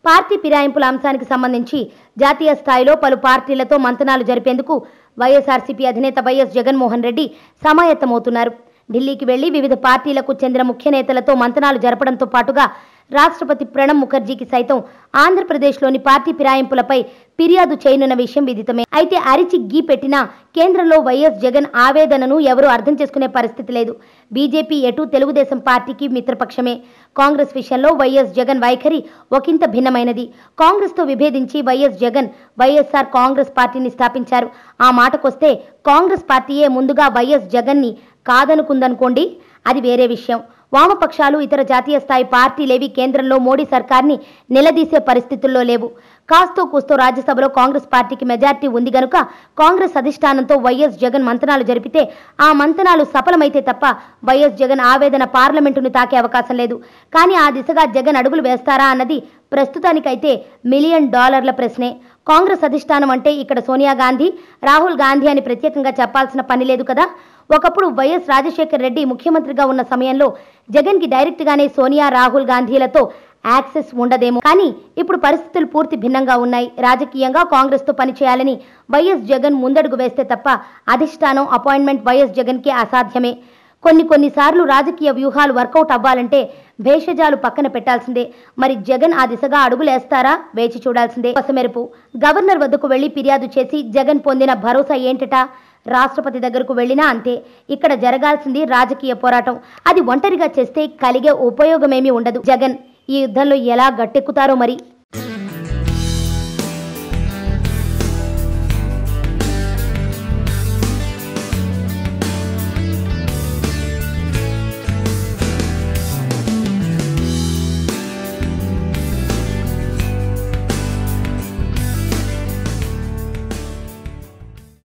Party ఫిరాయింపుల అంశానికి సంబంధించి జాతీయ స్థాయిలో పలు పార్టీలతో మంతనాలు జరిపేందుకు వైఎస్ఆర్సీపీ అధినేత వైఎస్ జగన్మోహన్ రెడ్డి సమాయత్తమవుతున్నారు. ఢిల్లీకి వెళ్లి వివిధ పార్టీలకు చెందిన ముఖ్య నేతలతో మంతనాలు జరపడంతో పాటుగా రాష్ట్రపతి ప్రణబ్ ముఖర్జీకి సైతం ఆంధ్రప్రదేశ్లోని పార్టీ ఫిరాయింపులపై ఫిర్యాదు చేయనున్న విషయం విదితమే. అయితే అరిచి గీ పెట్టినా కేంద్రంలో వైఎస్ జగన్ ఆవేదనను ఎవరూ అర్థం చేసుకునే పరిస్థితి లేదు. బీజేపీ ఎటు తెలుగుదేశం పార్టీకి మిత్రపక్షమే. కాంగ్రెస్ విషయంలో వైఎస్ జగన్ వైఖరి ఒకంత భిన్నమైనది. కాంగ్రెస్తో విభేదించి వైఎస్ జగన్ వైఎస్ఆర్ కాంగ్రెస్ పార్టీని స్థాపించారు. ఆ మాటకొస్తే కాంగ్రెస్ పార్టీయే ముందుగా వైఎస్ జగన్ని కాదనుకుందనుకోండి, అది వేరే విషయం. వామపక్షాలు ఇతర జాతీయ స్థాయి పార్టీలేవి కేంద్రంలో మోడీ సర్కార్ని నిలదీసే పరిస్థితుల్లో లేవు. కాస్తో కూస్తో రాజ్యసభలో కాంగ్రెస్ పార్టీకి మెజార్టీ ఉంది గనుక కాంగ్రెస్ అధిష్టానంతో వైఎస్ జగన్ మంతనాలు జరిపితే ఆ మంతనాలు సఫలమైతే తప్ప వైఎస్ జగన్ ఆవేదన పార్లమెంటును తాకే అవకాశం లేదు. కానీ ఆ దిశగా జగన్ అడుగులు వేస్తారా అన్నది ప్రస్తుతానికైతే $1 మిలియన్ ప్రశ్నే. కాంగ్రెస్ అధిష్టానం అంటే ఇక్కడ సోనియా గాంధీ, రాహుల్ గాంధీ అని ప్రత్యేకంగా చెప్పాల్సిన పని లేదు కదా. ఒకప్పుడు వైఎస్ రాజశేఖర్ రెడ్డి ముఖ్యమంత్రిగా ఉన్న సమయంలో జగన్కి డైరెక్ట్గానే సోనియా, రాహుల్ గాంధీలతో యాక్సెస్ ఉండదేమో. కానీ ఇప్పుడు పరిస్థితులు పూర్తి భిన్నంగా ఉన్నాయి. రాజకీయంగా కాంగ్రెస్తో పనిచేయాలని వైఎస్ జగన్ ముందడుగు వేస్తే తప్ప అధిష్టానం అపాయింట్మెంట్ వైఎస్ జగన్కి అసాధ్యమే. కొన్నిసార్లు రాజకీయ వ్యూహాలు వర్కౌట్ అవ్వాలంటే భేషజాలు పక్కన పెట్టాల్సిందే. మరి జగన్ ఆ దిశగా అడుగులేస్తారా? వేచి చూడాల్సిందే. కొసమెరుపు గవర్నర్ వద్దకు వెళ్లి ఫిర్యాదు చేసి జగన్ పొందిన భరోసా ఏంటట? రాష్ట్రపతి దగ్గరకు వెళ్ళినా అంతే. ఇక్కడ జరగాల్సింది రాజకీయ పోరాటం. అది ఒంటరిగా చేస్తే కలిగే ఉపయోగమేమీ ఉండదు. జగన్ ఈ యుద్ధంలో ఎలా గట్టెక్కుతారో మరి.